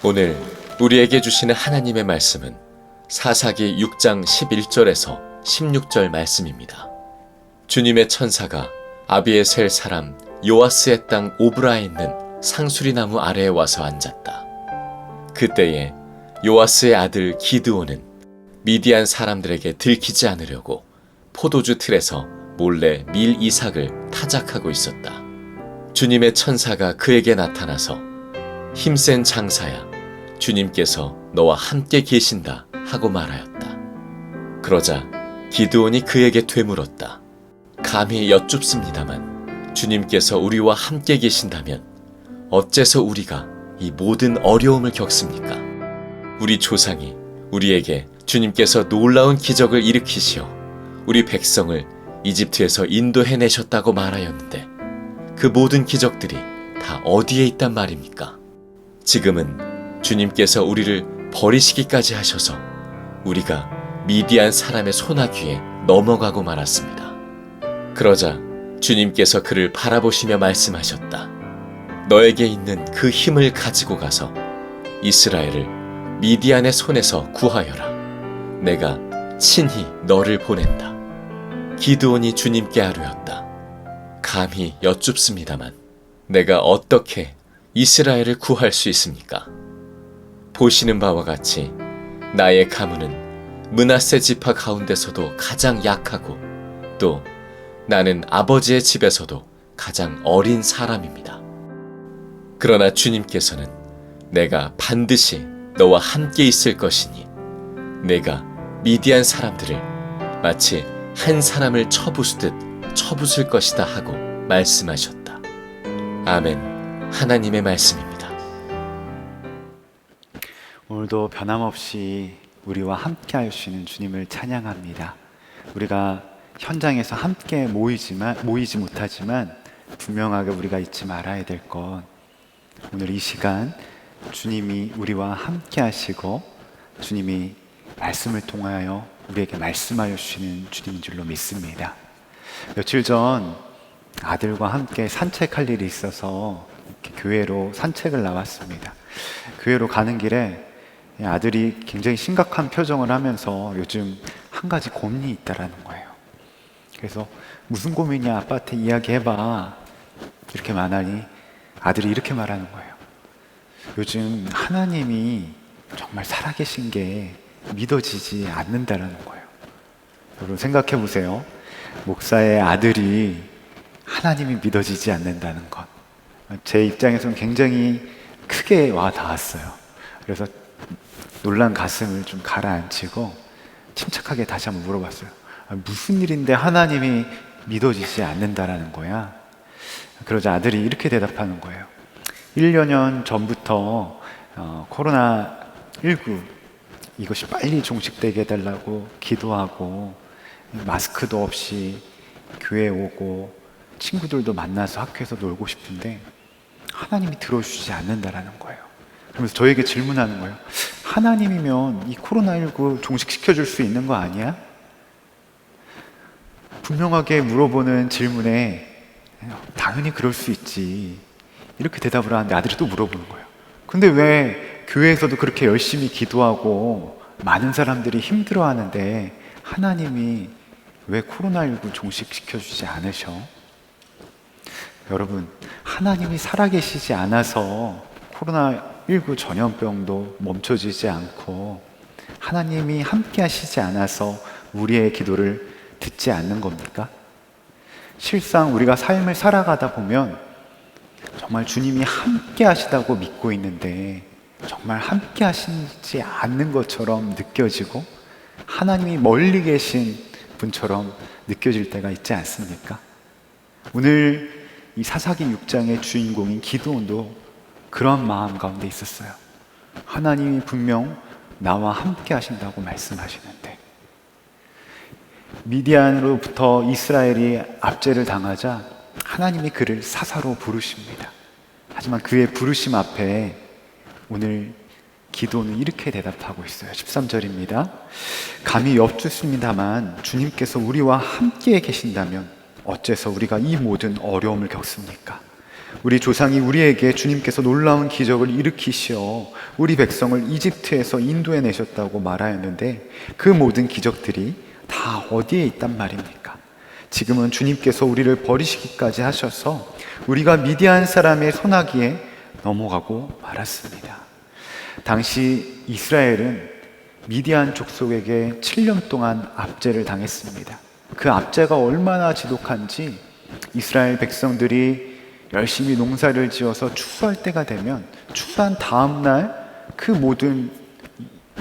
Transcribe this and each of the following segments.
오늘 우리에게 주시는 하나님의 말씀은 사사기 6장 11절에서 16절 말씀입니다. 주님의 천사가 아비에셀 사람 요아스의 땅 오브라에 있는 상수리 나무 아래에 와서 앉았다. 그때에 요아스의 아들 기드온은 미디안 사람들에게 들키지 않으려고 포도주 틀에서 몰래 밀 이삭을 타작하고 있었다. 주님의 천사가 그에게 나타나서 힘센 장사야, 주님께서 너와 함께 계신다 하고 말하였다. 그러자 기드온이 그에게 되물었다. 감히 여쭙습니다만 주님께서 우리와 함께 계신다면 어째서 우리가 이 모든 어려움을 겪습니까? 우리 조상이 우리에게 주님께서 놀라운 기적을 일으키시어 우리 백성을 이집트에서 인도해내셨다고 말하였는데 그 모든 기적들이 다 어디에 있단 말입니까? 지금은 주님께서 우리를 버리시기까지 하셔서 우리가 미디안 사람의 소나귀에 넘어가고 말았습니다. 그러자 주님께서 그를 바라보시며 말씀하셨다. 너에게 있는 그 힘을 가지고 가서 이스라엘을 미디안의 손에서 구하여라. 내가 친히 너를 보낸다. 기드온이 주님께 아뢰었다. 감히 여쭙습니다만 내가 어떻게 이스라엘을 구할 수 있습니까? 보시는 바와 같이 나의 가문은 므낫세 지파 가운데서도 가장 약하고 또 나는 아버지의 집에서도 가장 어린 사람입니다. 그러나 주님께서는 내가 반드시 너와 함께 있을 것이니 내가 미디안 사람들을 마치 한 사람을 쳐부수듯 쳐부술 것이다 하고 말씀하셨다. 아멘. 하나님의 말씀입니다. 오늘도 변함없이 우리와 함께 하시는 주님을 찬양합니다. 우리가 현장에서 함께 모이지 못하지만 분명하게 우리가 잊지 말아야 될 것, 오늘 이 시간 주님이 우리와 함께 하시고 주님이 말씀을 통하여 우리에게 말씀하여 주시는 주님인 줄로 믿습니다. 며칠 전 아들과 함께 산책할 일이 있어서 이렇게 교회로 산책을 나왔습니다. 교회로 가는 길에 아들이 굉장히 심각한 표정을 하면서 요즘 한 가지 고민이 있다라는 거예요. 그래서 무슨 고민이야, 아빠한테 이야기해봐, 이렇게 말하니 아들이 이렇게 말하는 거예요. 요즘 하나님이 정말 살아계신 게 믿어지지 않는다라는 거예요. 여러분 생각해 보세요. 목사의 아들이 하나님이 믿어지지 않는다는 것, 제 입장에서는 굉장히 크게 와 닿았어요. 그래서 놀란 가슴을 좀 가라앉히고 침착하게 다시 한번 물어봤어요. 무슨 일인데 하나님이 믿어지지 않는다라는 거야? 그러자 아들이 이렇게 대답하는 거예요. 1여 년 전부터 코로나19 이것이 빨리 종식되게 해달라고 기도하고 마스크도 없이 교회에 오고 친구들도 만나서 학교에서 놀고 싶은데 하나님이 들어주지 않는다라는 거예요. 그러면서 저에게 질문하는 거예요. 하나님이면 이 코로나19 종식시켜줄 수 있는 거 아니야? 분명하게 물어보는 질문에 당연히 그럴 수 있지, 이렇게 대답을 하는데 아들이 또 물어보는 거예요. 근데 왜 교회에서도 그렇게 열심히 기도하고 많은 사람들이 힘들어하는데 하나님이 왜 코로나19 종식시켜주지 않으셔? 여러분, 하나님이 살아계시지 않아서 코로나19 전염병도 멈춰지지 않고 하나님이 함께 하시지 않아서 우리의 기도를 듣지 않는 겁니까? 실상 우리가 삶을 살아가다 보면 정말 주님이 함께 하시다고 믿고 있는데 정말 함께 하시지 않는 것처럼 느껴지고 하나님이 멀리 계신 분처럼 느껴질 때가 있지 않습니까? 오늘 이 사사기 6장의 주인공인 기드온도 그런 마음 가운데 있었어요. 하나님이 분명 나와 함께 하신다고 말씀하시는데 미디안으로부터 이스라엘이 압제를 당하자 하나님이 그를 사사로 부르십니다. 하지만 그의 부르심 앞에 오늘 기도는 이렇게 대답하고 있어요. 13절입니다. 감히 여쭙습니다만 주님께서 우리와 함께 계신다면 어째서 우리가 이 모든 어려움을 겪습니까? 우리 조상이 우리에게 주님께서 놀라운 기적을 일으키시어 우리 백성을 이집트에서 인도해 내셨다고 말하였는데 그 모든 기적들이 다 어디에 있단 말입니까? 지금은 주님께서 우리를 버리시기까지 하셔서 우리가 미디안 사람의 손아귀에 넘어가고 말았습니다. 당시 이스라엘은 미디안 족속에게 7년 동안 압제를 당했습니다. 그 압제가 얼마나 지독한지 이스라엘 백성들이 열심히 농사를 지어서 추수할 때가 되면 추수한 다음 날 그 모든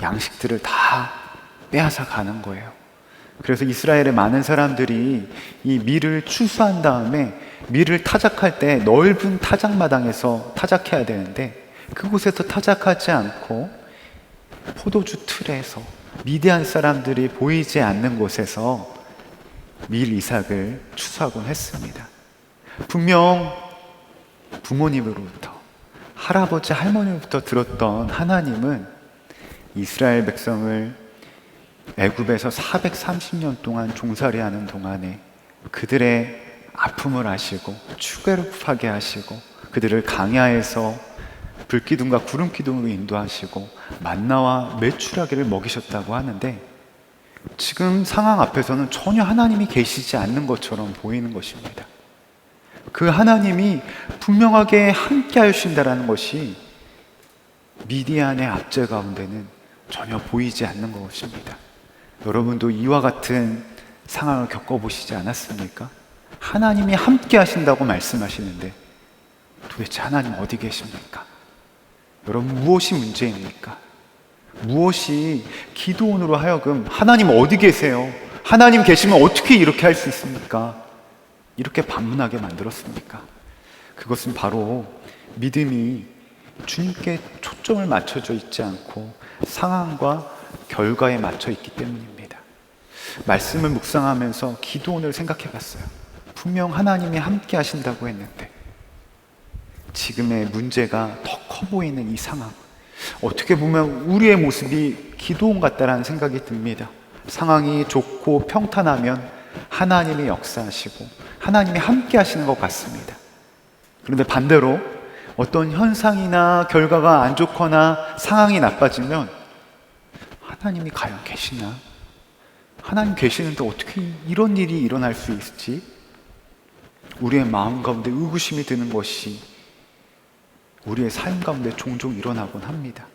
양식들을 다 빼앗아 가는 거예요. 그래서 이스라엘의 많은 사람들이 이 밀을 추수한 다음에 밀을 타작할 때 넓은 타작마당에서 타작해야 되는데 그곳에서 타작하지 않고 포도주 틀에서 미디안 사람들이 보이지 않는 곳에서 밀 이삭을 추수하곤 했습니다. 분명 부모님으로부터, 할아버지 할머니로부터 들었던 하나님은 이스라엘 백성을 애굽에서 430년 동안 종살이하는 동안에 그들의 아픔을 아시고 추괴롭게 하시고 그들을 강야에서 불기둥과 구름기둥으로 인도하시고 만나와 메추라기를 먹이셨다고 하는데 지금 상황 앞에서는 전혀 하나님이 계시지 않는 것처럼 보이는 것입니다. 그 하나님이 분명하게 함께 하신다는 것이 미디안의 압제 가운데는 전혀 보이지 않는 것입니다. 여러분도 이와 같은 상황을 겪어보시지 않았습니까? 하나님이 함께 하신다고 말씀하시는데 도대체 하나님 어디 계십니까? 여러분, 무엇이 문제입니까? 무엇이 기도원으로 하여금 하나님 어디 계세요? 하나님 계시면 어떻게 이렇게 할 수 있습니까? 이렇게 반문하게 만들었습니까? 그것은 바로 믿음이 주님께 초점을 맞춰져 있지 않고 상황과 결과에 맞춰 있기 때문입니다. 말씀을 묵상하면서 기도원을 생각해 봤어요. 분명 하나님이 함께 하신다고 했는데 지금의 문제가 더 커 보이는 이 상황, 어떻게 보면 우리의 모습이 기도원 같다라는 생각이 듭니다. 상황이 좋고 평탄하면 하나님이 역사하시고 하나님이 함께 하시는 것 같습니다. 그런데 반대로 어떤 현상이나 결과가 안 좋거나 상황이 나빠지면 하나님이 과연 계시나? 하나님 계시는데 어떻게 이런 일이 일어날 수 있지? 우리의 마음 가운데 의구심이 드는 것이 우리의 삶 가운데 종종 일어나곤 합니다.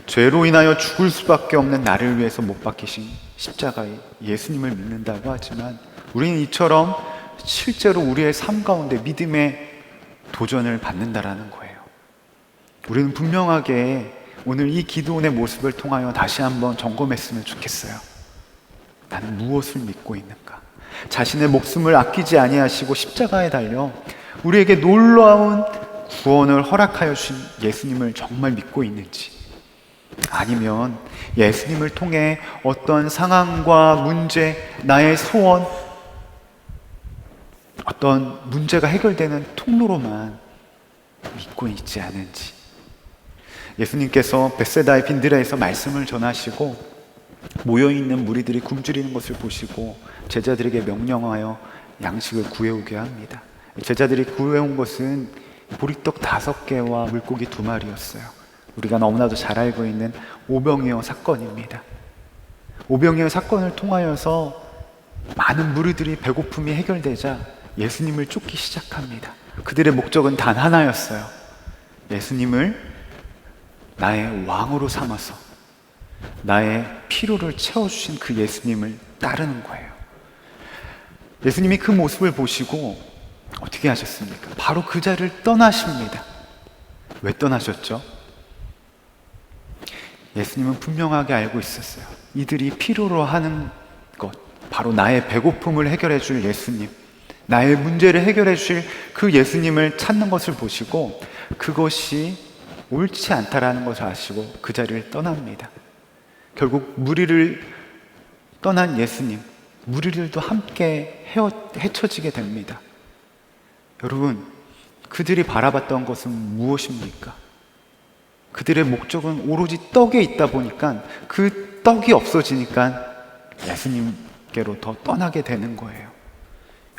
죄로 인하여 죽을 수밖에 없는 나를 위해서 못 박히신 십자가의 예수님을 믿는다고 하지만 우리는 이처럼 실제로 우리의 삶 가운데 믿음의 도전을 받는다라는 거예요. 우리는 분명하게 오늘 이 기도원의 모습을 통하여 다시 한번 점검했으면 좋겠어요. 나는 무엇을 믿고 있는가? 자신의 목숨을 아끼지 아니하시고 십자가에 달려 우리에게 놀라운 구원을 허락하여 주신 예수님을 정말 믿고 있는지, 아니면 예수님을 통해 어떤 상황과 문제, 나의 소원, 어떤 문제가 해결되는 통로로만 믿고 있지 않은지. 예수님께서 벳세다의 빈들에서 말씀을 전하시고 모여있는 무리들이 굶주리는 것을 보시고 제자들에게 명령하여 양식을 구해오게 합니다. 제자들이 구해온 것은 보리떡 5개와 물고기 2마리였어요. 우리가 너무나도 잘 알고 있는 오병이어 사건입니다. 오병이어 사건을 통하여서 많은 무리들이 배고픔이 해결되자 예수님을 쫓기 시작합니다. 그들의 목적은 단 하나였어요. 예수님을 나의 왕으로 삼아서 나의 피로를 채워주신 그 예수님을 따르는 거예요. 예수님이 그 모습을 보시고 어떻게 하셨습니까? 바로 그 자리를 떠나십니다. 왜 떠나셨죠? 예수님은 분명하게 알고 있었어요. 이들이 필요로 하는 것, 바로 나의 배고픔을 해결해 줄 예수님, 나의 문제를 해결해 주실 그 예수님을 찾는 것을 보시고 그것이 옳지 않다라는 것을 아시고 그 자리를 떠납니다. 결국 무리를 떠난 예수님, 무리들도 함께 헤쳐지게 됩니다. 여러분, 그들이 바라봤던 것은 무엇입니까? 그들의 목적은 오로지 떡에 있다 보니까 그 떡이 없어지니까 예수님께로 더 떠나게 되는 거예요.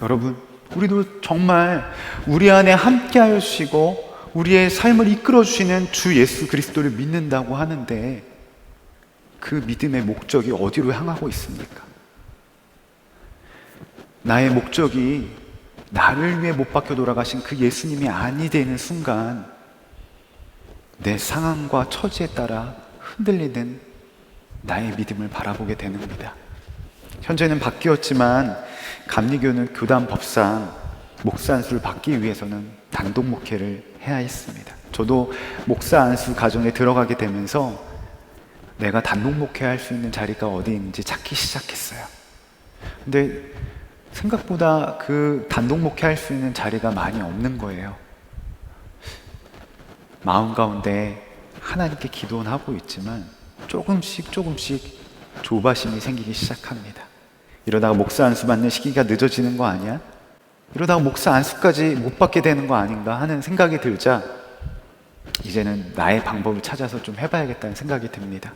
여러분, 우리도 정말 우리 안에 함께하여 주시고 우리의 삶을 이끌어 주시는 주 예수 그리스도를 믿는다고 하는데 그 믿음의 목적이 어디로 향하고 있습니까? 나의 목적이 나를 위해 못 박혀 돌아가신 그 예수님이 아니 되는 순간 내 상황과 처지에 따라 흔들리는 나의 믿음을 바라보게 되는 겁니다. 현재는 바뀌었지만 감리교는 교단 법상 목사 안수를 받기 위해서는 단독 목회를 해야 했습니다. 저도 목사 안수 가정에 들어가게 되면서 내가 단독 목회할 수 있는 자리가 어디 있는지 찾기 시작했어요. 근데 생각보다 그 단독 목회할 수 있는 자리가 많이 없는 거예요. 마음 가운데 하나님께 기도는 하고 있지만 조금씩 조바심이 생기기 시작합니다. 이러다가 목사 안수 받는 시기가 늦어지는 거 아니야? 이러다가 목사 안수까지 못 받게 되는 거 아닌가 하는 생각이 들자 이제는 나의 방법을 찾아서 좀 해봐야겠다는 생각이 듭니다.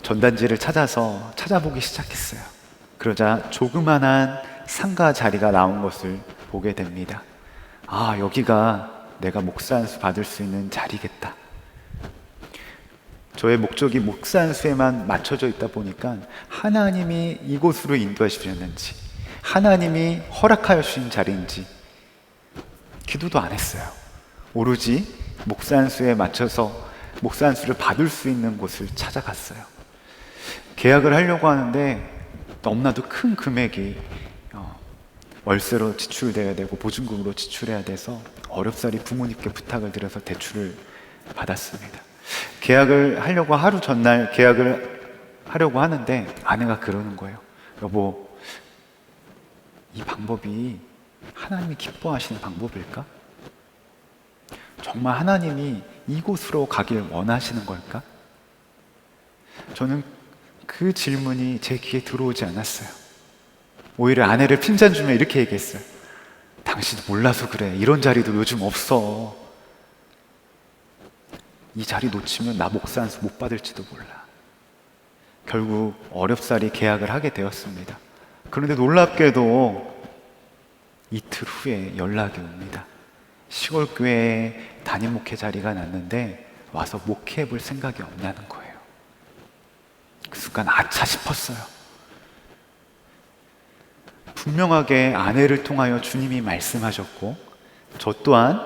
전단지를 찾아보기 시작했어요. 그러자 조그만한 상가 자리가 나온 것을 보게 됩니다. 아, 여기가 내가 목사 안수 받을 수 있는 자리겠다. 저의 목적이 목사 안수에만 맞춰져 있다 보니까 하나님이 이곳으로 인도하시려는지 하나님이 허락하여 주신 자리인지 기도도 안 했어요. 오로지 목사 안수에 맞춰서 목사 안수를 받을 수 있는 곳을 찾아갔어요. 계약을 하려고 하는데 너무나도 큰 금액이 월세로 지출돼야 되고 보증금으로 지출해야 돼서 어렵사리 부모님께 부탁을 드려서 대출을 받았습니다. 계약을 하려고 하루 전날 계약을 하려고 하는데 아내가 그러는 거예요. 여보, 이 방법이 하나님이 기뻐하시는 방법일까? 정말 하나님이 이곳으로 가길 원하시는 걸까? 저는 그 질문이 제 귀에 들어오지 않았어요. 오히려 아내를 핀잔 주며 이렇게 얘기했어요. 당신 몰라서 그래. 이런 자리도 요즘 없어. 이 자리 놓치면 나 목사 안수 못 받을지도 몰라. 결국 어렵사리 계약을 하게 되었습니다. 그런데 놀랍게도 이틀 후에 연락이 옵니다. 시골 교회에 담임 목회 자리가 났는데 와서 목회해 볼 생각이 없다는 거예요. 그 순간 아차 싶었어요. 분명하게 아내를 통하여 주님이 말씀하셨고 저 또한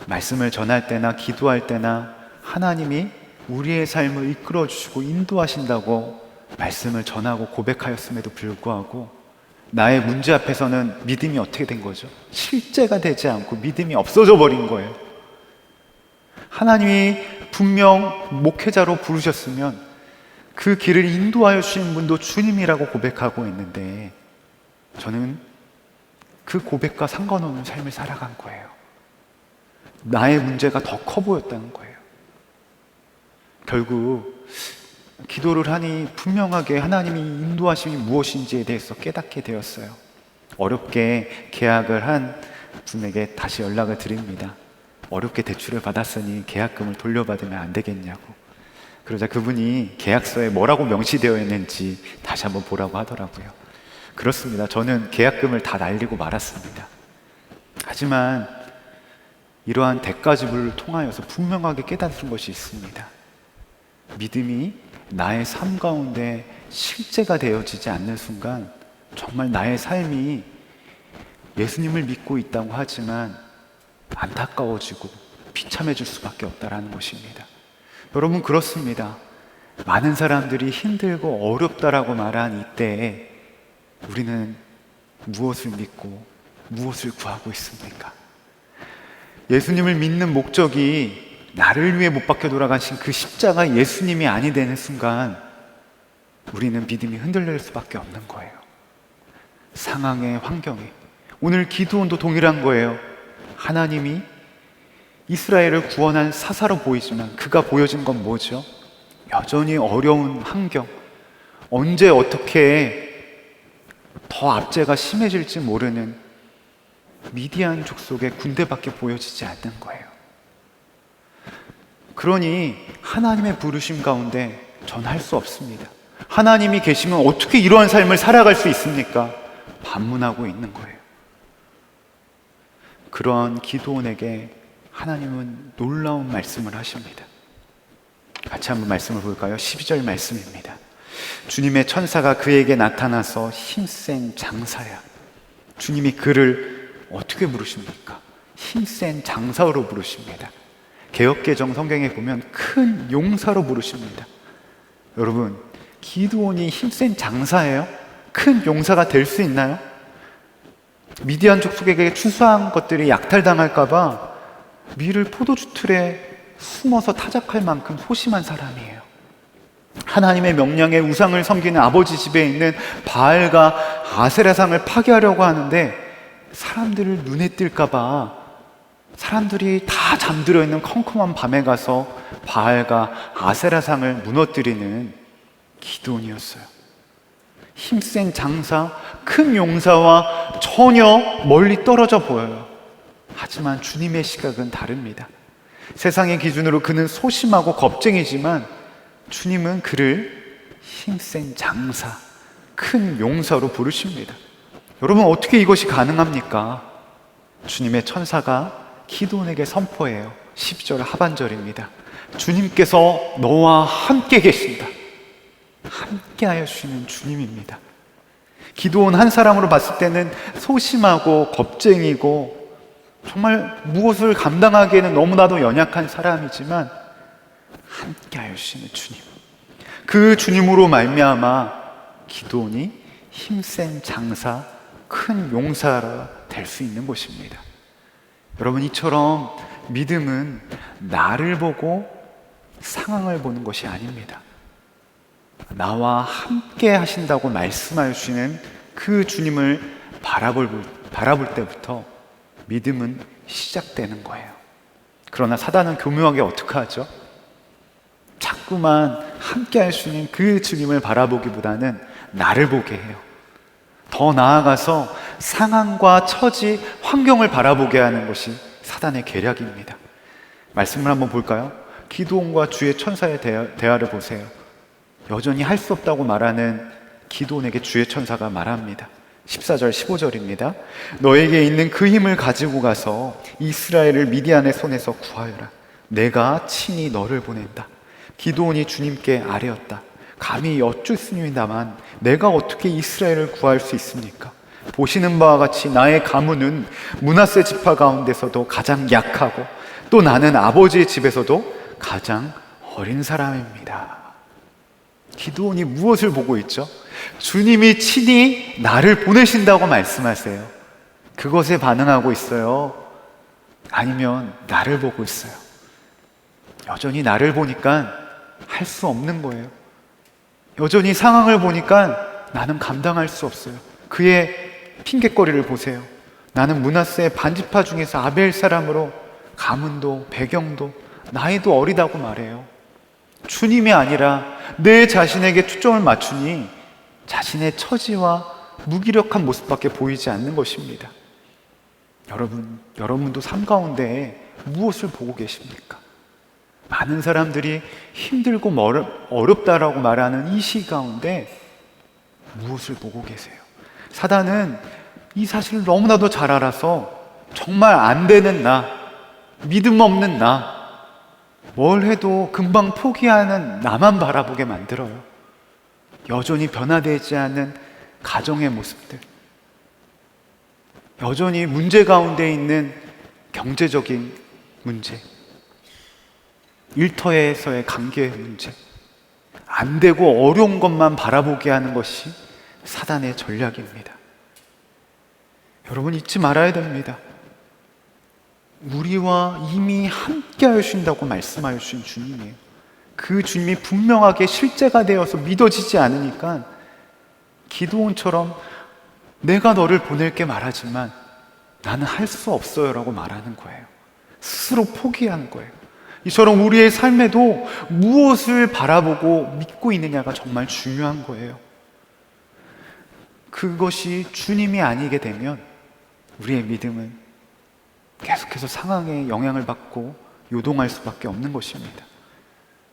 말씀을 전할 때나 기도할 때나 하나님이 우리의 삶을 이끌어 주시고 인도하신다고 말씀을 전하고 고백하였음에도 불구하고 나의 문제 앞에서는 믿음이 어떻게 된 거죠? 실제가 되지 않고 믿음이 없어져 버린 거예요. 하나님이 분명 목회자로 부르셨으면 그 길을 인도하여 주신 분도 주님이라고 고백하고 있는데 저는 그 고백과 상관없는 삶을 살아간 거예요. 나의 문제가 더 커 보였다는 거예요. 결국 기도를 하니 분명하게 하나님이 인도하심이 무엇인지에 대해서 깨닫게 되었어요. 어렵게 계약을 한 분에게 다시 연락을 드립니다. 어렵게 대출을 받았으니 계약금을 돌려받으면 안 되겠냐고. 그러자 그분이 계약서에 뭐라고 명시되어 있는지 다시 한번 보라고 하더라고요. 그렇습니다. 저는 계약금을 다 날리고 말았습니다. 하지만 이러한 대가지불을 통하여서 분명하게 깨닫은 것이 있습니다. 믿음이 나의 삶 가운데 실제가 되어지지 않는 순간 정말 나의 삶이 예수님을 믿고 있다고 하지만 안타까워지고 비참해질 수밖에 없다라는 것입니다. 여러분, 그렇습니다. 많은 사람들이 힘들고 어렵다라고 말한 이때에 우리는 무엇을 믿고 무엇을 구하고 있습니까? 예수님을 믿는 목적이 나를 위해 못 박혀 돌아가신 그 십자가 예수님이 아니 되는 순간 우리는 믿음이 흔들릴 수밖에 없는 거예요. 상황에, 환경에. 오늘 기도원도 동일한 거예요. 하나님이 이스라엘을 구원한 사사로 보이지만 그가 보여준 건 뭐죠? 여전히 어려운 환경. 언제 어떻게 더 압제가 심해질지 모르는 미디안 족속의 군대밖에 보여지지 않는 거예요. 그러니 하나님의 부르심 가운데 전 할 수 없습니다. 하나님이 계시면 어떻게 이러한 삶을 살아갈 수 있습니까? 반문하고 있는 거예요. 그런 기도원에게 하나님은 놀라운 말씀을 하십니다. 같이 한번 말씀을 볼까요? 12절 말씀입니다. 주님의 천사가 그에게 나타나서 힘센 장사야. 주님이 그를 어떻게 부르십니까? 힘센 장사로 부르십니다. 개역개정 성경에 보면 큰 용사로 부르십니다. 여러분, 기드온이 힘센 장사예요? 큰 용사가 될 수 있나요? 미디안 족속에게 추수한 것들이 약탈당할까봐 밀을 포도주 틀에 숨어서 타작할 만큼 소심한 사람이에요. 하나님의 명령에 우상을 섬기는 아버지 집에 있는 바알과 아세라상을 파괴하려고 하는데 사람들을 눈에 띌까봐 사람들이 다 잠들어 있는 컴컴한 밤에 가서 바알과 아세라상을 무너뜨리는 기드온이었어요. 힘센 장사, 큰 용사와 전혀 멀리 떨어져 보여요. 하지만 주님의 시각은 다릅니다. 세상의 기준으로 그는 소심하고 겁쟁이지만 주님은 그를 힘센 장사, 큰 용사로 부르십니다. 여러분, 어떻게 이것이 가능합니까? 주님의 천사가 기드온에게 선포해요. 10절 하반절입니다. 주님께서 너와 함께 계신다. 함께 하여 주시는 주님입니다. 기드온 한 사람으로 봤을 때는 소심하고 겁쟁이고 정말 무엇을 감당하기에는 너무나도 연약한 사람이지만 함께 하여 주시는 주님, 그 주님으로 말미암아 기드온이 힘센 장사, 큰 용사가 될 수 있는 것입니다. 여러분, 이처럼 믿음은 나를 보고 상황을 보는 것이 아닙니다. 나와 함께 하신다고 말씀하여 주시는 그 주님을 바라볼 때부터 믿음은 시작되는 거예요. 그러나 사단은 교묘하게 어떻게 하죠? 자꾸만 함께 할 수 있는 그 주님을 바라보기보다는 나를 보게 해요. 더 나아가서 상황과 처지, 환경을 바라보게 하는 것이 사단의 계략입니다. 말씀을 한번 볼까요? 기드온과 주의 천사의 대화를 보세요. 여전히 할 수 없다고 말하는 기드온에게 주의 천사가 말합니다. 14절 15절입니다. 너에게 있는 그 힘을 가지고 가서 이스라엘을 미디안의 손에서 구하여라. 내가 친히 너를 보낸다. 기드온이 주님께 아뢰었다. 감히 여쭙습니다만 내가 어떻게 이스라엘을 구할 수 있습니까? 보시는 바와 같이 나의 가문은 므낫세 지파 가운데서도 가장 약하고 또 나는 아버지의 집에서도 가장 어린 사람입니다. 기드온이 무엇을 보고 있죠? 주님이 친히 나를 보내신다고 말씀하세요. 그것에 반응하고 있어요? 아니면 나를 보고 있어요? 여전히 나를 보니까 할 수 없는 거예요. 여전히 상황을 보니까 나는 감당할 수 없어요. 그의 핑곗거리를 보세요. 나는 므낫세의 반지파 중에서 아벨 사람으로 가문도 배경도 나이도 어리다고 말해요. 주님이 아니라 내 자신에게 초점을 맞추니 자신의 처지와 무기력한 모습밖에 보이지 않는 것입니다. 여러분도 삶 가운데 무엇을 보고 계십니까? 많은 사람들이 힘들고 어렵다라고 말하는 이 시 가운데 무엇을 보고 계세요? 사단은 이 사실을 너무나도 잘 알아서 정말 안 되는 나, 믿음 없는 나, 뭘 해도 금방 포기하는 나만 바라보게 만들어요. 여전히 변화되지 않는 가정의 모습들, 여전히 문제 가운데 있는 경제적인 문제, 일터에서의 관계의 문제, 안 되고 어려운 것만 바라보게 하는 것이 사단의 전략입니다. 여러분, 잊지 말아야 됩니다. 우리와 이미 함께 하신다고 말씀하여 주신 주님이에요. 그 주님이 분명하게 실제가 되어서 믿어지지 않으니까 기드온처럼 내가 너를 보낼게 말하지만 나는 할 수 없어요 라고 말하는 거예요. 스스로 포기하는 거예요. 이처럼 우리의 삶에도 무엇을 바라보고 믿고 있느냐가 정말 중요한 거예요. 그것이 주님이 아니게 되면 우리의 믿음은 계속해서 상황에 영향을 받고 요동할 수밖에 없는 것입니다.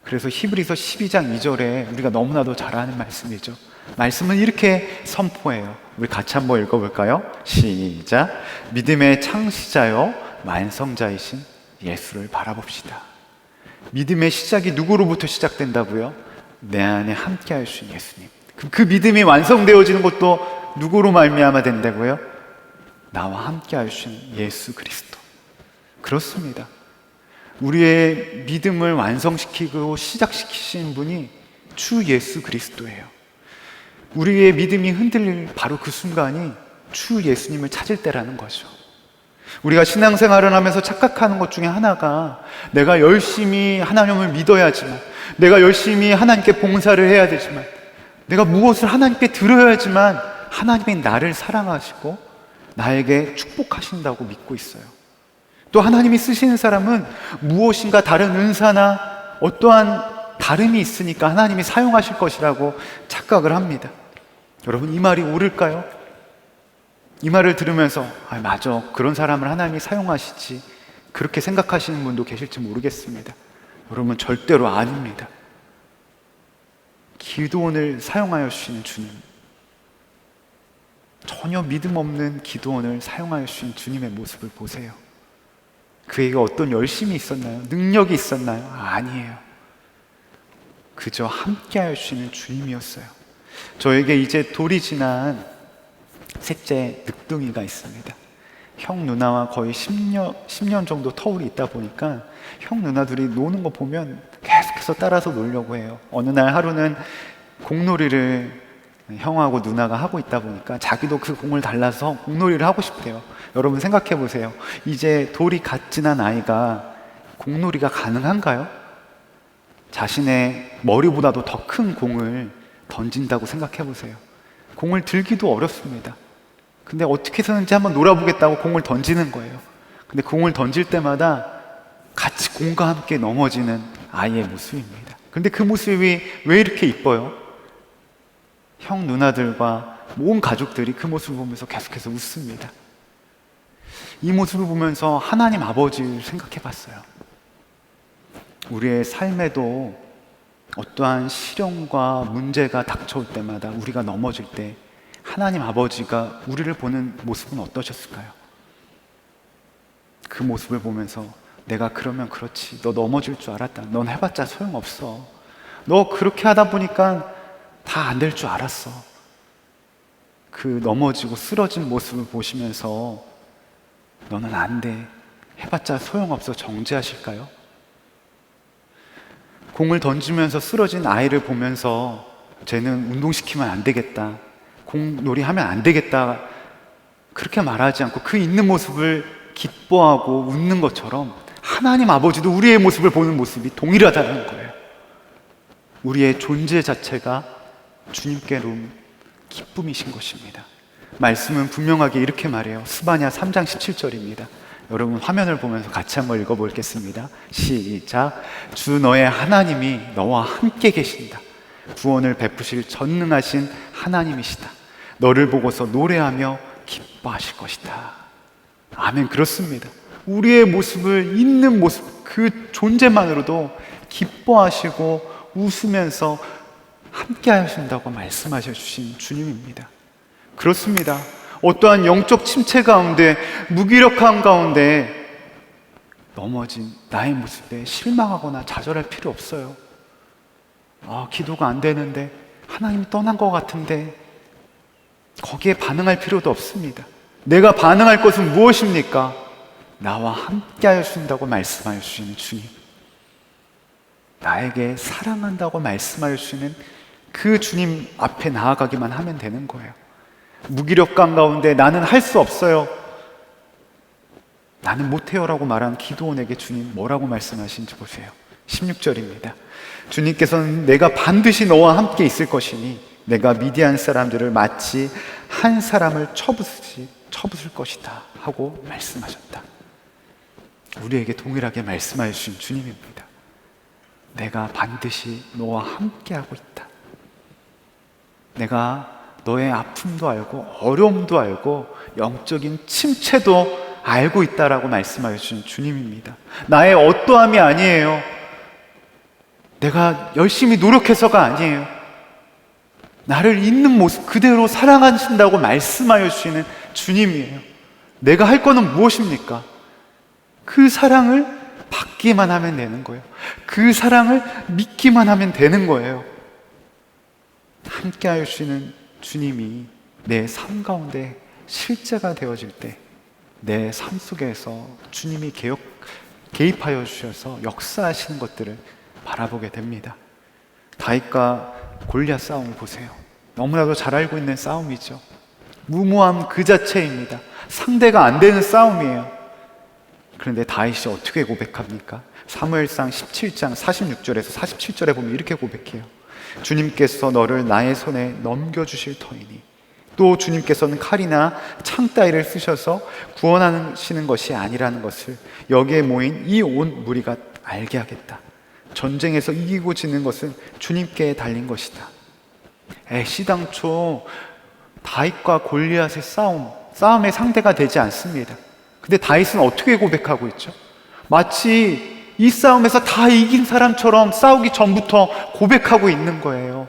그래서 히브리서 12장 2절에 우리가 너무나도 잘 아는 말씀이죠. 말씀은 이렇게 선포해요. 우리 같이 한번 읽어볼까요? 시작. 믿음의 창시자요 완성자이신 예수를 바라봅시다. 믿음의 시작이 누구로부터 시작된다고요? 내 안에 함께 하신 예수님. 그 믿음이 완성되어지는 것도 누구로 말미암아 된다고요? 나와 함께 하신 예수 그리스도. 그렇습니다. 우리의 믿음을 완성시키고 시작시키신 분이 주 예수 그리스도예요. 우리의 믿음이 흔들릴 바로 그 순간이 주 예수님을 찾을 때라는 거죠. 우리가 신앙생활을 하면서 착각하는 것 중에 하나가 내가 열심히 하나님을 믿어야지만, 내가 열심히 하나님께 봉사를 해야 되지만, 내가 무엇을 하나님께 드려야지만 하나님이 나를 사랑하시고 나에게 축복하신다고 믿고 있어요. 또 하나님이 쓰시는 사람은 무엇인가 다른 은사나 어떠한 다름이 있으니까 하나님이 사용하실 것이라고 착각을 합니다. 여러분, 이 말이 옳을까요? 이 말을 들으면서 맞아, 그런 사람을 하나님이 사용하시지, 그렇게 생각하시는 분도 계실지 모르겠습니다. 여러분, 절대로 아닙니다. 기드온을 사용하여 주시는 주님, 전혀 믿음 없는 기드온을 사용하여 주신 주님의 모습을 보세요. 그에게 어떤 열심이 있었나요? 능력이 있었나요? 아니에요. 그저 함께하여 주시는 주님이었어요. 저에게 이제 돌이 지난 셋째 늦둥이가 있습니다. 형 누나와 거의 10년 정도 터울이 있다 보니까 형 누나들이 노는 거 보면 계속해서 따라서 놀려고 해요. 어느 날 하루는 공놀이를 형하고 누나가 하고 있다 보니까 자기도 그 공을 달라서 공놀이를 하고 싶대요. 여러분 생각해 보세요. 이제 돌이 갓 지난 아이가 공놀이가 가능한가요? 자신의 머리보다도 더 큰 공을 던진다고 생각해 보세요. 공을 들기도 어렵습니다. 근데 어떻게 해서든지 한번 놀아보겠다고 공을 던지는 거예요. 근데 공을 던질 때마다 같이 공과 함께 넘어지는 아이의 모습입니다. 근데 그 모습이 왜 이렇게 이뻐요? 형 누나들과 온 가족들이 그 모습을 보면서 계속해서 웃습니다. 이 모습을 보면서 하나님 아버지를 생각해 봤어요. 우리의 삶에도 어떠한 시련과 문제가 닥쳐올 때마다 우리가 넘어질 때 하나님 아버지가 우리를 보는 모습은 어떠셨을까요? 그 모습을 보면서 내가 그러면 그렇지, 너 넘어질 줄 알았다, 넌 해봤자 소용없어, 너 그렇게 하다 보니까 다 안 될 줄 알았어. 그 넘어지고 쓰러진 모습을 보시면서 너는 안 돼, 해봤자 소용없어 정죄하실까요? 공을 던지면서 쓰러진 아이를 보면서 쟤는 운동시키면 안 되겠다, 공놀이 하면 안 되겠다, 그렇게 말하지 않고 그 있는 모습을 기뻐하고 웃는 것처럼 하나님 아버지도 우리의 모습을 보는 모습이 동일하다는 거예요. 우리의 존재 자체가 주님께로 기쁨이신 것입니다. 말씀은 분명하게 이렇게 말해요. 스바냐 3장 17절입니다. 여러분 화면을 보면서 같이 한번 읽어보겠습니다. 시작. 주 너의 하나님이 너와 함께 계신다. 구원을 베푸실 전능하신 하나님이시다. 너를 보고서 노래하며 기뻐하실 것이다. 아멘. 그렇습니다. 우리의 모습을, 있는 모습, 그 존재만으로도 기뻐하시고 웃으면서 함께 하신다고 말씀하셔 주신 주님입니다. 그렇습니다. 어떠한 영적 침체 가운데, 무기력함 가운데 넘어진 나의 모습에 실망하거나 좌절할 필요 없어요. 기도가 안 되는데, 하나님이 떠난 것 같은데, 거기에 반응할 필요도 없습니다. 내가 반응할 것은 무엇입니까? 나와 함께 하신다고 말씀하여 주시는 주님, 나에게 사랑한다고 말씀하여 주시는 그 주님 앞에 나아가기만 하면 되는 거예요. 무기력감 가운데 나는 할 수 없어요, 나는 못해요라고 말한 기드온에게 주님 뭐라고 말씀하신지 보세요. 16절입니다. 주님께서는 내가 반드시 너와 함께 있을 것이니 내가 미디안 사람들을 마치 한 사람을 쳐부술 것이다 하고 말씀하셨다. 우리에게 동일하게 말씀하여 주신 주님입니다. 내가 반드시 너와 함께하고 있다. 내가 너의 아픔도 알고 어려움도 알고 영적인 침체도 알고 있다라고 말씀하여 주신 주님입니다. 나의 어떠함이 아니에요. 내가 열심히 노력해서가 아니에요. 나를 있는 모습 그대로 사랑하신다고 말씀하여 주시는 주님이에요. 내가 할 거는 무엇입니까? 그 사랑을 받기만 하면 되는 거예요. 그 사랑을 믿기만 하면 되는 거예요. 함께 하여 주시는 주님이 내 삶 가운데 실제가 되어질 때 내 삶 속에서 주님이 개입하여 주셔서 역사하시는 것들을 바라보게 됩니다. 다윗과 골리앗 싸움을 보세요. 너무나도 잘 알고 있는 싸움이죠. 무모함 그 자체입니다. 상대가 안 되는 싸움이에요. 그런데 다윗이 어떻게 고백합니까? 사무엘상 17장 46절에서 47절에 보면 이렇게 고백해요. 주님께서 너를 나의 손에 넘겨주실 터이니 또 주님께서는 칼이나 창 따위를 쓰셔서 구원하시는 것이 아니라는 것을 여기에 모인 이 온 무리가 알게 하겠다. 전쟁에서 이기고 지는 것은 주님께 달린 것이다. 애시당초 다윗과 골리앗의 싸움의 상대가 되지 않습니다. 근데 다윗은 어떻게 고백하고 있죠? 마치 이 싸움에서 다 이긴 사람처럼 싸우기 전부터 고백하고 있는 거예요.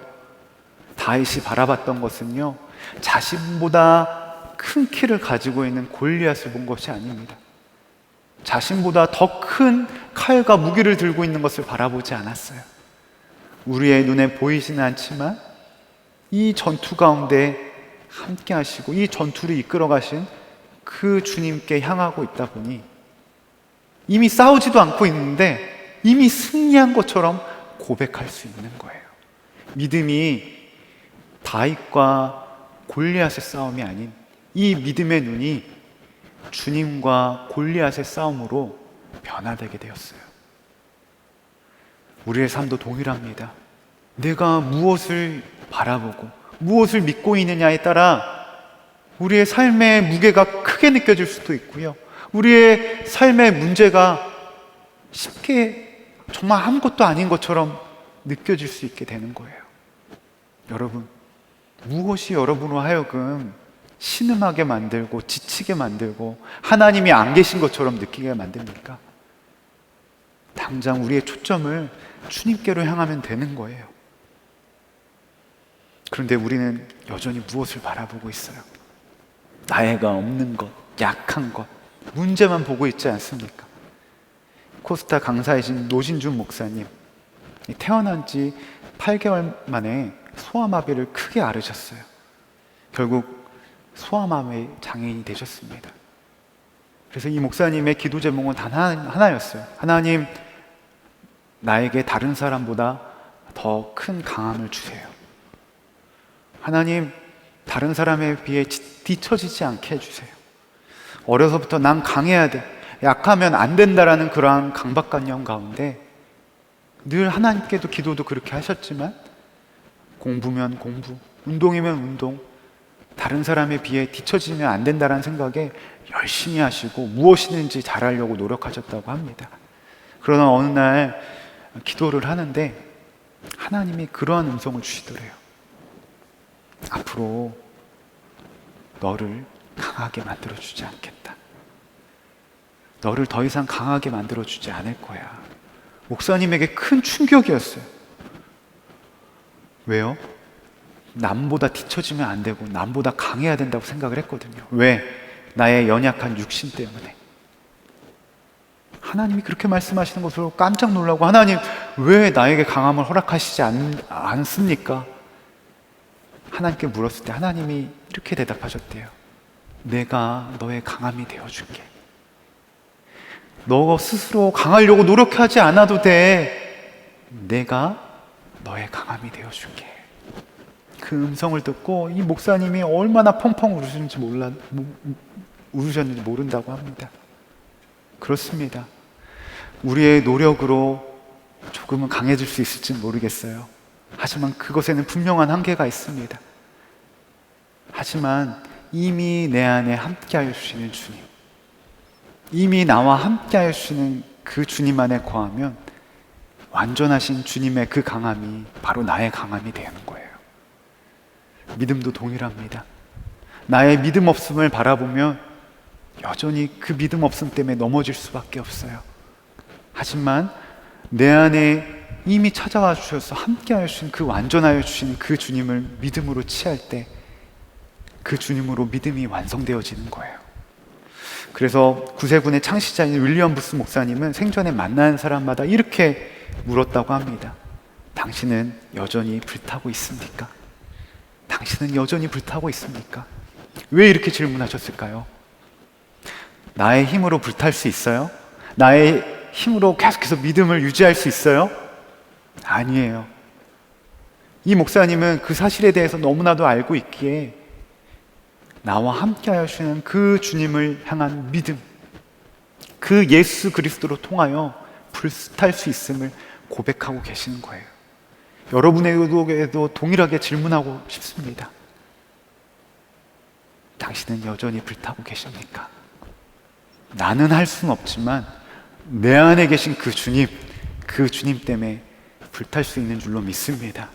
다윗이 바라봤던 것은요, 자신보다 큰 키를 가지고 있는 골리앗을 본 것이 아닙니다. 자신보다 더 큰 칼과 무기를 들고 있는 것을 바라보지 않았어요. 우리의 눈에 보이지는 않지만 이 전투 가운데 함께 하시고 이 전투를 이끌어 가신 그 주님께 향하고 있다 보니 이미 싸우지도 않고 있는데 이미 승리한 것처럼 고백할 수 있는 거예요. 믿음이 다윗과 골리앗의 싸움이 아닌 이 믿음의 눈이 주님과 골리앗의 싸움으로 변화되게 되었어요. 우리의 삶도 동일합니다. 내가 무엇을 바라보고 무엇을 믿고 있느냐에 따라 우리의 삶의 무게가 크게 느껴질 수도 있고요, 우리의 삶의 문제가 쉽게 정말 아무것도 아닌 것처럼 느껴질 수 있게 되는 거예요. 여러분, 무엇이 여러분으로 하여금 신음하게 만들고 지치게 만들고 하나님이 안 계신 것처럼 느끼게 만듭니까? 당장 우리의 초점을 주님께로 향하면 되는 거예요. 그런데 우리는 여전히 무엇을 바라보고 있어요? 나이가 없는 것, 약한 것, 문제만 보고 있지 않습니까? 코스타 강사이신 노진준 목사님, 태어난 지 8개월 만에 소아마비를 크게 앓으셨어요. 결국 소아마비 장애인이 되셨습니다. 그래서 이 목사님의 기도 제목은 단 하나였어요. 하나님, 나에게 다른 사람보다 더 큰 강함을 주세요. 하나님, 다른 사람에 비해 뒤처지지 않게 해주세요. 어려서부터 난 강해야 돼, 약하면 안 된다라는 그러한 강박관념 가운데 늘 하나님께도 기도도 그렇게 하셨지만 공부면 공부, 운동이면 운동, 다른 사람에 비해 뒤처지면 안 된다는 생각에 열심히 하시고 무엇이든지 잘하려고 노력하셨다고 합니다. 그러나 어느 날 기도를 하는데 하나님이 그러한 음성을 주시더래요. 앞으로 너를 강하게 만들어주지 않겠다. 너를 더 이상 강하게 만들어주지 않을 거야. 목사님에게 큰 충격이었어요. 왜요? 남보다 뒤처지면 안 되고 남보다 강해야 된다고 생각을 했거든요. 왜? 나의 연약한 육신 때문에. 하나님이 그렇게 말씀하시는 것으로 깜짝 놀라고, 하나님 왜 나에게 강함을 허락하시지 않습니까? 하나님께 물었을 때 하나님이 이렇게 대답하셨대요. 내가 너의 강함이 되어줄게. 너 스스로 강하려고 노력하지 않아도 돼. 내가 너의 강함이 되어줄게. 그 음성을 듣고 이 목사님이 얼마나 펑펑 울으셨는지 모른다고 합니다. 그렇습니다. 우리의 노력으로 조금은 강해질 수 있을지는 모르겠어요. 하지만 그것에는 분명한 한계가 있습니다. 하지만 이미 내 안에 함께하여 주시는 주님, 이미 나와 함께하여 주시는 그 주님 안에 거하면 완전하신 주님의 그 강함이 바로 나의 강함이 되는 거예요. 믿음도 동일합니다. 나의 믿음 없음을 바라보면 여전히 그 믿음 없음 때문에 넘어질 수밖에 없어요. 하지만 내 안에 이미 찾아와 주셔서 함께하여 주신 그 완전하여 주시는 그 주님을 믿음으로 취할 때 그 주님으로 믿음이 완성되어지는 거예요. 그래서 구세군의 창시자인 윌리엄 부스 목사님은 생전에 만나는 사람마다 이렇게 물었다고 합니다. 당신은 여전히 불타고 있습니까? 당신은 여전히 불타고 있습니까? 왜 이렇게 질문하셨을까요? 나의 힘으로 불탈 수 있어요? 나의 힘으로 계속해서 믿음을 유지할 수 있어요? 아니에요. 이 목사님은 그 사실에 대해서 너무나도 알고 있기에 나와 함께 하시는 그 주님을 향한 믿음, 그 예수 그리스도로 통하여 불탈 수 있음을 고백하고 계시는 거예요. 여러분에게도 동일하게 질문하고 싶습니다. 당신은 여전히 불타고 계십니까? 나는 할 수는 없지만 내 안에 계신 그 주님 때문에 불탈 수 있는 줄로 믿습니다.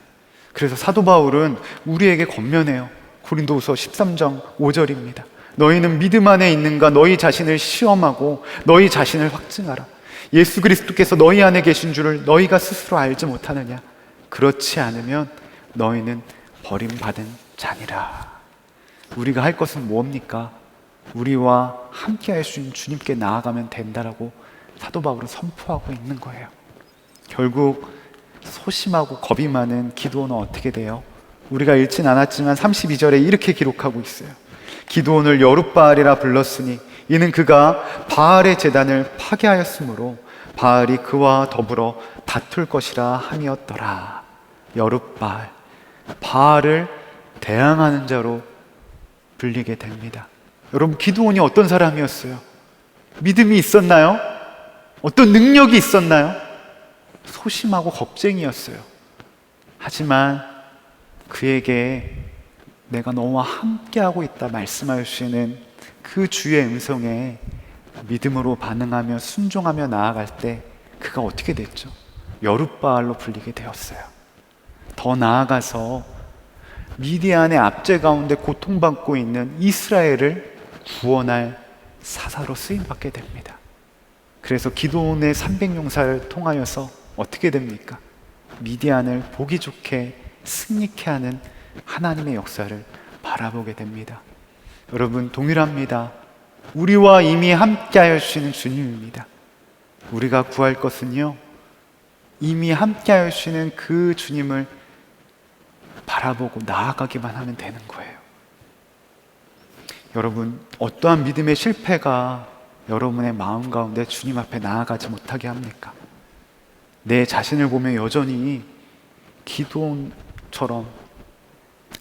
그래서 사도 바울은 우리에게 권면해요. 고린도후서 13장 5절입니다. 너희는 믿음 안에 있는가? 너희 자신을 시험하고 너희 자신을 확증하라. 예수 그리스도께서 너희 안에 계신 줄을 너희가 스스로 알지 못하느냐? 그렇지 않으면 너희는 버림받은 자니라. 우리가 할 것은 뭡니까? 우리와 함께 하신 주님께 나아가면 된다라고 사도 바울은 선포하고 있는 거예요. 결국 소심하고 겁이 많은 기드온은 어떻게 돼요? 우리가 읽진 않았지만 32절에 이렇게 기록하고 있어요. 기드온을 여룻바알이라 불렀으니 이는 그가 바알의 제단을 파괴하였으므로 바알이 그와 더불어 다툴 것이라 함이었더라. 여룻바알, 바알을 대항하는 자로 불리게 됩니다. 여러분, 기드온이 어떤 사람이었어요? 믿음이 있었나요? 어떤 능력이 있었나요? 소심하고 겁쟁이였어요. 하지만 그에게 내가 너와 함께하고 있다 말씀하여 주시는 그 주의 음성에 믿음으로 반응하며 순종하며 나아갈 때 그가 어떻게 됐죠? 여룻바알로 불리게 되었어요. 더 나아가서 미디안의 압제 가운데 고통받고 있는 이스라엘을 구원할 사사로 쓰임받게 됩니다. 그래서 기드온의 300용사를 통하여서 어떻게 됩니까? 미디안을 보기 좋게 승리케 하는 하나님의 역사를 바라보게 됩니다. 여러분, 동일합니다. 우리와 이미 함께 하여 주시는 주님입니다. 우리가 구할 것은요, 이미 함께 하여 주시는 그 주님을 바라보고 나아가기만 하면 되는 거예요. 여러분, 어떠한 믿음의 실패가 여러분의 마음 가운데 주님 앞에 나아가지 못하게 합니까? 내 자신을 보면 여전히 기드온처럼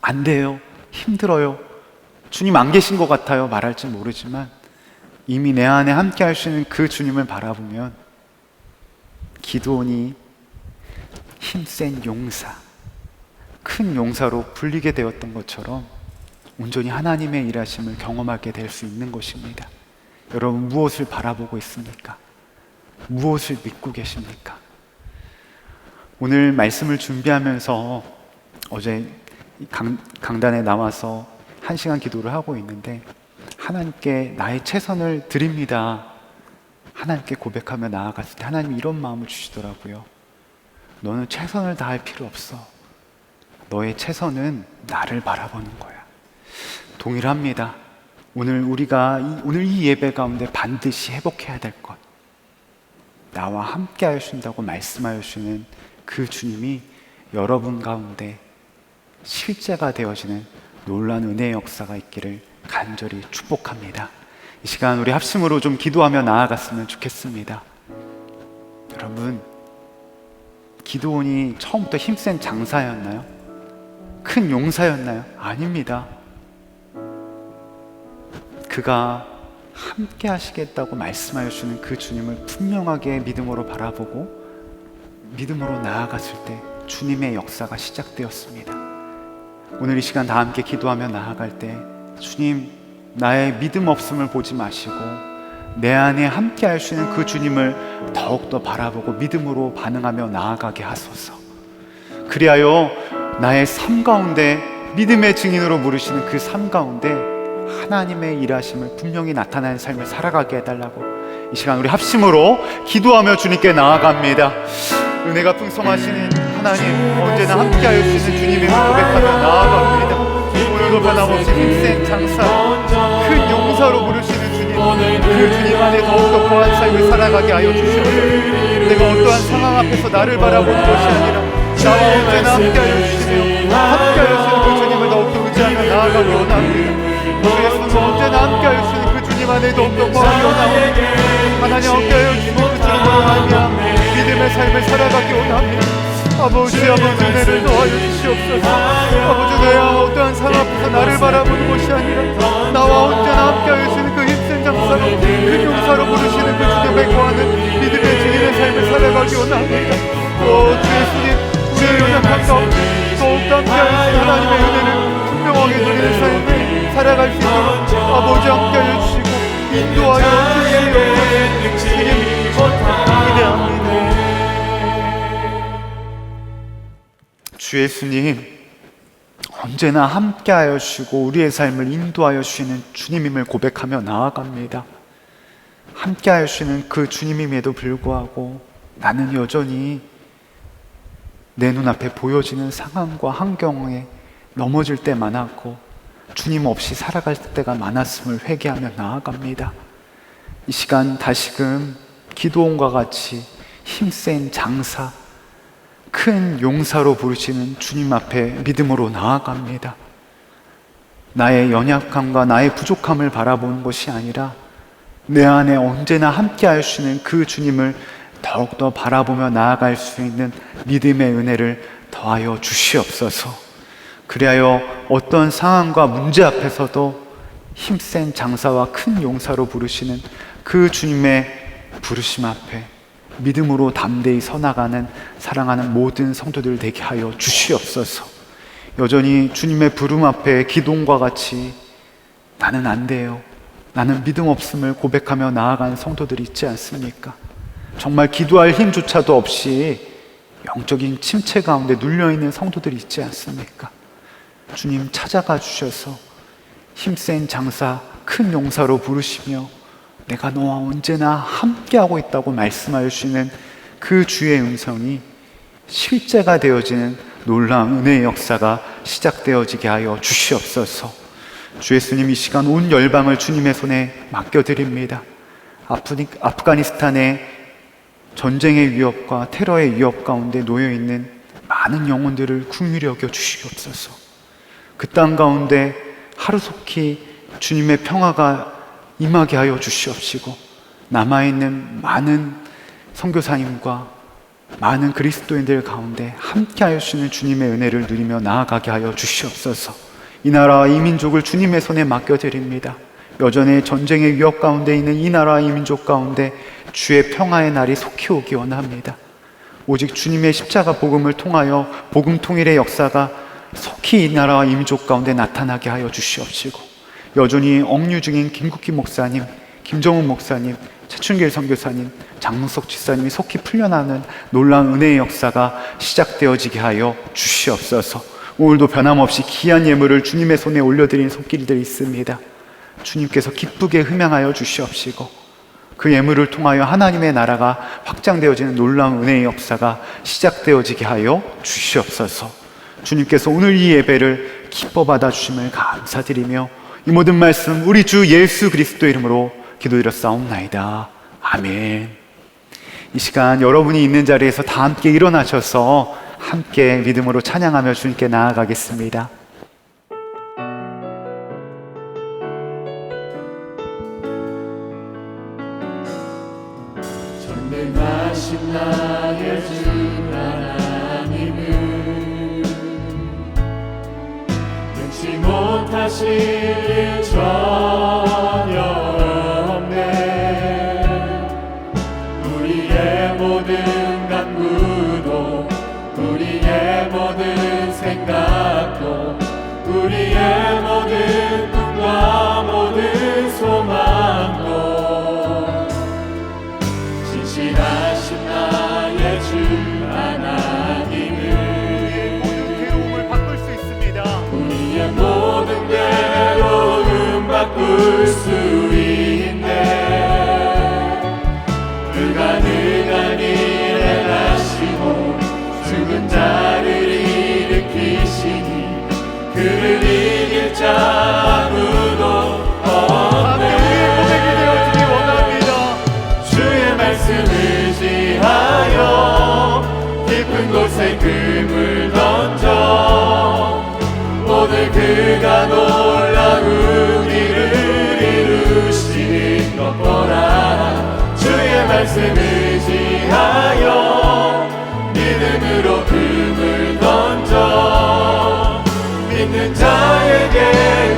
안 돼요, 힘들어요, 주님 안 계신 것 같아요 말할지 모르지만 이미 내 안에 함께 하시는 그 주님을 바라보면 기드온이 힘센 용사, 큰 용사로 불리게 되었던 것처럼 온전히 하나님의 일하심을 경험하게 될 수 있는 것입니다. 여러분, 무엇을 바라보고 있습니까? 무엇을 믿고 계십니까? 오늘 말씀을 준비하면서 어제 강단에 나와서 1시간 기도를 하고 있는데 하나님께 나의 최선을 드립니다, 하나님께 고백하며 나아갔을 때 하나님이 이런 마음을 주시더라고요. 너는 최선을 다할 필요 없어. 너의 최선은 나를 바라보는 거야. 동일합니다. 오늘 이 예배 가운데 반드시 회복해야 될 것, 나와 함께 하신다고 말씀하여 주시는 그 주님이 여러분 가운데 실제가 되어지는 놀라운 은혜의 역사가 있기를 간절히 축복합니다. 이 시간 우리 합심으로 좀 기도하며 나아갔으면 좋겠습니다. 여러분, 기드온이 처음부터 힘센 장사였나요? 큰 용사였나요? 아닙니다. 그가 함께 하시겠다고 말씀하여 주는 그 주님을 분명하게 믿음으로 바라보고 믿음으로 나아갔을 때 주님의 역사가 시작되었습니다. 오늘 이 시간 다 함께 기도하며 나아갈 때 주님, 나의 믿음 없음을 보지 마시고 내 안에 함께 하시는 그 주님을 더욱더 바라보고 믿음으로 반응하며 나아가게 하소서. 그리하여 나의 삶 가운데 믿음의 증인으로 부르시는 그 삶 가운데 하나님의 일하심을 분명히 나타나는 삶을 살아가게 해달라고 이 시간 우리 합심으로 기도하며 주님께 나아갑니다. 은혜가 풍성하시는 하나님, 언제나 함께하여 주시는 주님의 고백하며 나아갑니다. 오늘도 변함없이 힘센 장사, 큰 용사로 부르시는 주님, 그 주님 안에 더욱더 거한 삶을 살아가게 하여 주시옵소서. 내가 어떠한 상황 앞에서 나를 바라보는 것이 아니라 나와 언제나 함께하여 주시며 함께하여 주시는 그 주님을 더욱더 의지하며 나아가기 원합니다. 주 예수님 언제나 함께하여 주시는 그 주님 안에 더욱더 거하기 원합니다. 하나님 함께하여 주시는 그 주님과 말미암아 믿음의 삶을 살아가기 원합니다. 아버지 은혜를 더하여 주시옵소서. 아버지, 내가 어떠한 상황 앞에서 나를 바라보는 것이 아니라 나와 언제나 함께하여 주시는 그 힘센 장사로, 그 용사로 부르시는 그 주님의 거하는 믿음의 주님의 삶을 살아가기 원합니다. 주 예수님, 우리의 연약한 가운데 더욱더 함께하여 주시는 하나님의 은혜를 분명하게 누리는 삶을 살아갈 수 있도록 아버지 함께하여 주시고 인도하여 주시옵소서. 주님 기대합니다. 주 예수님, 언제나 함께하여 주시고 우리의 삶을 인도하여 주시는 주님임을 고백하며 나아갑니다. 함께하여 주시는 그 주님임에도 불구하고 나는 여전히 내 눈앞에 보여지는 상황과 환경에 넘어질 때 많았고 주님 없이 살아갈 때가 많았음을 회개하며 나아갑니다. 이 시간 다시금 기도원과 같이 힘센 장사, 큰 용사로 부르시는 주님 앞에 믿음으로 나아갑니다. 나의 연약함과 나의 부족함을 바라보는 것이 아니라 내 안에 언제나 함께 하시는 그 주님을 더욱더 바라보며 나아갈 수 있는 믿음의 은혜를 더하여 주시옵소서. 그리하여 어떤 상황과 문제 앞에서도 힘센 장사와 큰 용사로 부르시는 그 주님의 부르심 앞에 믿음으로 담대히 서나가는 사랑하는 모든 성도들 되게 하여 주시옵소서. 여전히 주님의 부름 앞에 기도원과 같이 나는 안 돼요, 나는 믿음 없음을 고백하며 나아가는 성도들이 있지 않습니까? 정말 기도할 힘조차도 없이 영적인 침체 가운데 눌려있는 성도들이 있지 않습니까? 주님 찾아가 주셔서 힘센 장사, 큰 용사로 부르시며 내가 너와 언제나 함께하고 있다고 말씀하여 주시는 그 주의 음성이 실제가 되어지는 놀라운 은혜의 역사가 시작되어지게 하여 주시옵소서. 주 예수님, 이 시간 온 열방을 주님의 손에 맡겨드립니다. 아프가니스탄의 전쟁의 위협과 테러의 위협 가운데 놓여있는 많은 영혼들을 긍휼히 여겨 주시옵소서. 그 땅 가운데 하루속히 주님의 평화가 임하게 하여 주시옵시고 남아있는 많은 선교사님과 많은 그리스도인들 가운데 함께하여 주시는 주님의 은혜를 누리며 나아가게 하여 주시옵소서. 이 나라와 이 민족을 주님의 손에 맡겨드립니다. 여전히 전쟁의 위협 가운데 있는 이 나라와 이 민족 가운데 주의 평화의 날이 속히 오기 원합니다. 오직 주님의 십자가 복음을 통하여 복음 통일의 역사가 속히 이 나라와 이 민족 가운데 나타나게 하여 주시옵시고 여전히 억류 중인 김국기 목사님, 김정훈 목사님, 최춘길 선교사님, 장문석 집사님이 속히 풀려나는 놀라운 은혜의 역사가 시작되어지게 하여 주시옵소서. 오늘도 변함없이 귀한 예물을 주님의 손에 올려드린 손길들이 있습니다. 주님께서 기쁘게 흠양하여 주시옵시고 그 예물을 통하여 하나님의 나라가 확장되어지는 놀라운 은혜의 역사가 시작되어지게 하여 주시옵소서. 주님께서 오늘 이 예배를 기뻐 받아주심을 감사드리며 이 모든 말씀 우리 주 예수 그리스도 이름으로 기도드렸사옵나이다. 아멘. 이 시간 여러분이 있는 자리에서 다 함께 일어나셔서 함께 믿음으로 찬양하며 주님께 나아가겠습니다. 전능하신 나의 주 하나님은 능치 못하실 일 전혀 없네. 우리의 모든 간구도 우리의 모든 생각도 우리의 모든 꿈과 모든 소망도 진실하신 나의 주 하나님을 모든 괴로움을 바꿀 수 있습니다. 우리의 모든 괴로움 바꿀 수 있네. 불가능한 일 행하시고 말씀 의지하여 믿음으로 금을 던져 믿는 자에게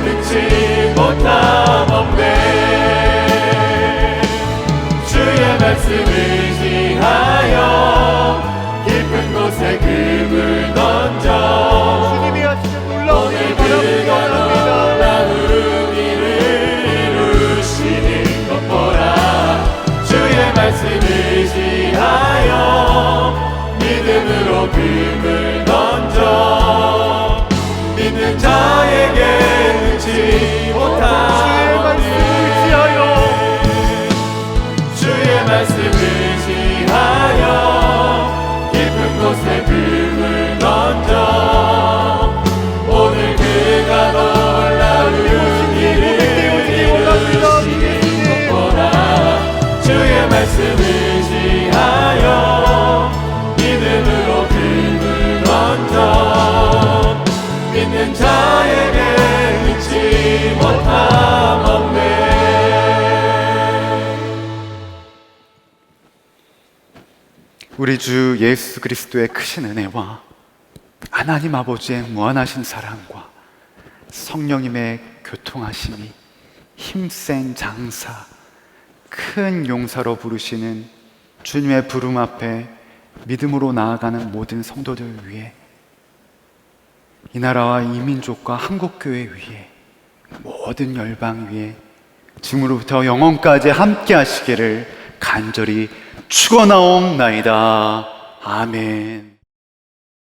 능치 못함 없네. 주의 말씀 의지하여 깊은 곳에 금을 던져 주님이 하시는 놀라운 오늘 일을 그가 바랍니다. 놀라운 일을 이루시는 것 보라. 주의 말씀 의지하여 믿음으로 금을 던져 믿는 자에게 능치 못함 주의 말씀 의지하여 깊은 곳에 금을 던져 오늘 그가 놀라운 일을 이루시는 것 보라. 주의 말씀 의지하여 믿음으로 금을 던져 믿는 자에게 능치 못함 없네. 우리 주 예수 그리스도의 크신 은혜와 하나님 아버지의 무한하신 사랑과 성령님의 교통하심이 힘센 장사 큰 용사로 부르시는 주님의 부름 앞에 믿음으로 나아가는 모든 성도들 위해 이 나라와 이 민족과 한국교회 위에 모든 열방 위에 지금으로부터 영원까지 함께 하시기를 간절히 축원하옵나이다. 아멘.